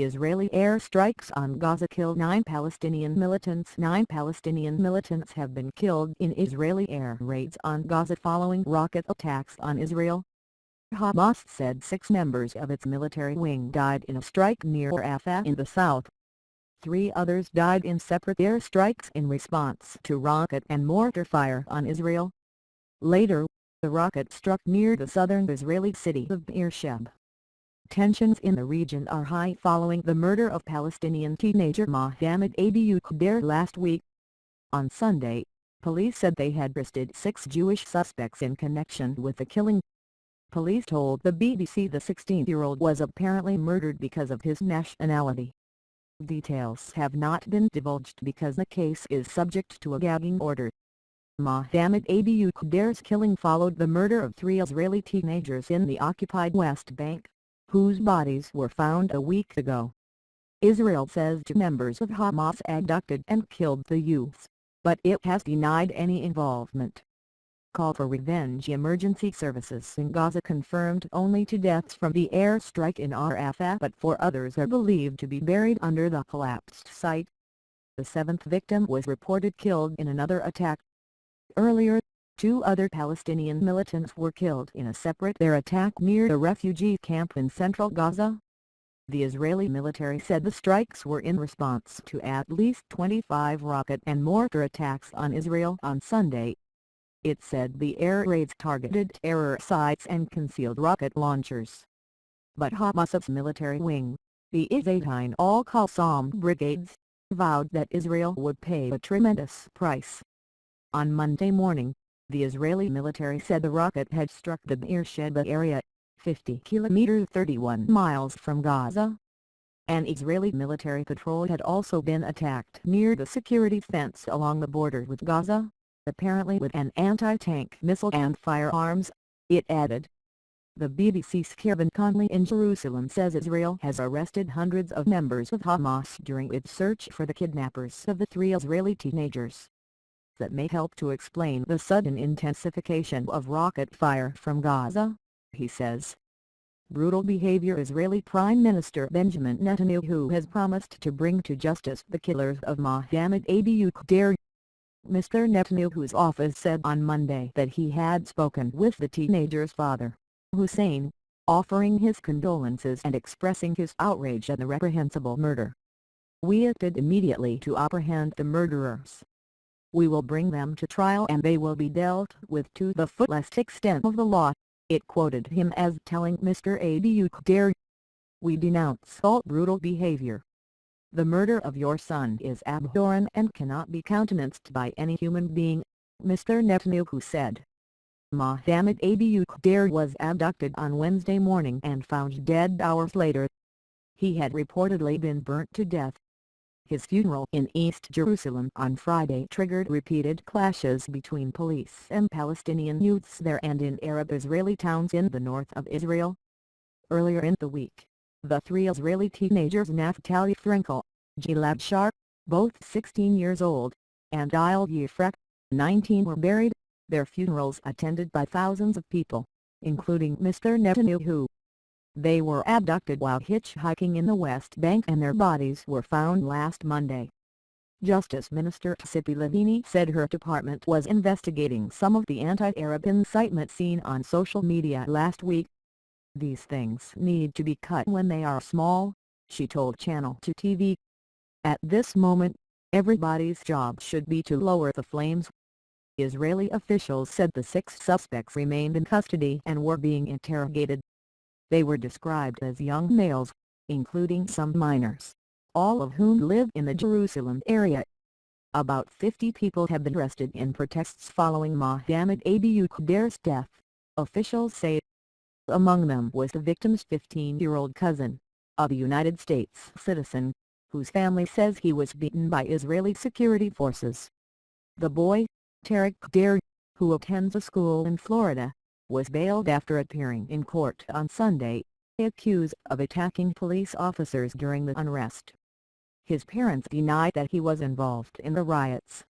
Israeli airstrikes on Gaza killed 9 Palestinian militants. 9 Palestinian militants have been killed in Israeli air raids on Gaza following rocket attacks on Israel. Hamas said 6 members of its military wing died in a strike near Rafah in the south. 3 others died in separate airstrikes in response to rocket and mortar fire on Israel. Later, the rocket struck near the southern Israeli city of Beersheba. Tensions in the region are high following the murder of Palestinian teenager Mohammed Abu Khdair last week. On Sunday, police said they had arrested 6 Jewish suspects in connection with the killing. Police told the BBC the 16-year-old was apparently murdered because of his nationality. Details have not been divulged because the case is subject to a gagging order. Mohammed Abu Khdair's killing followed the murder of 3 Israeli teenagers in the occupied West Bank, whose bodies were found a week ago. Israel says 2 members of Hamas abducted and killed the youths, but it has denied any involvement. Call for revenge. Emergency services in Gaza confirmed only 2 deaths from the airstrike in Rafah, but 4 others are believed to be buried under the collapsed site. The 7th victim was reported killed in another attack. Earlier, 2 other Palestinian militants were killed in a separate air attack near the refugee camp in central Gaza. The Israeli military said the strikes were in response to at least 25 rocket and mortar attacks on Israel on Sunday. It said the air raids targeted terror sites and concealed rocket launchers. But Hamas's military wing, the Izzatain al-Qassam brigades, vowed that Israel would pay a tremendous price. On Monday morning, the Israeli military said the rocket had struck the Beersheba area, 50 kilometers 31 miles from Gaza. An Israeli military patrol had also been attacked near the security fence along the border with Gaza, apparently with an anti-tank missile and firearms, it added. The BBC's Kevin Conley in Jerusalem says Israel has arrested hundreds of members of Hamas during its search for the kidnappers of the 3 Israeli teenagers. That may help to explain the sudden intensification of rocket fire from Gaza, he says. Brutal behavior. Israeli Prime Minister Benjamin Netanyahu has promised to bring to justice the killers of Mohammed Abu Khdair. Mr. Netanyahu's office said on Monday that he had spoken with the teenager's father, Hussein, offering his condolences and expressing his outrage at the reprehensible murder. "We acted immediately to apprehend the murderers. We will bring them to trial and they will be dealt with to the fullest extent of the law," it quoted him as telling Mr. Abu Khdair. "We denounce all brutal behavior. The murder of your son is abhorrent and cannot be countenanced by any human being," Mr. Netanyahu said. Mohammed Abu Khdair was abducted on Wednesday morning and found dead hours later. He had reportedly been burnt to death. His funeral in East Jerusalem on Friday triggered repeated clashes between police and Palestinian youths there and in Arab Israeli towns in the north of Israel. Earlier in the week, the 3 Israeli teenagers Naftali Frankel, Gilad Shaar, both 16 years old, and Ayal Yifrek, 19 were buried, their funerals attended by thousands of people, including Mr. Netanyahu. They were abducted while hitchhiking in the West Bank and their bodies were found last Monday. Justice Minister Tzipi Livni said her department was investigating some of the anti-Arab incitement seen on social media last week. "These things need to be cut when they are small," she told Channel 2 TV. "At this moment, everybody's job should be to lower the flames." Israeli officials said the 6 suspects remained in custody and were being interrogated. They were described as young males, including some minors, all of whom live in the Jerusalem area. About 50 people have been arrested in protests following Mohammed Abu Khdair's death, officials say. Among them was the victim's 15-year-old cousin, a United States citizen, whose family says he was beaten by Israeli security forces. The boy, Tarek Khdair, who attends a school in Florida, was bailed after appearing in court on Sunday, accused of attacking police officers during the unrest. His parents denied that he was involved in the riots.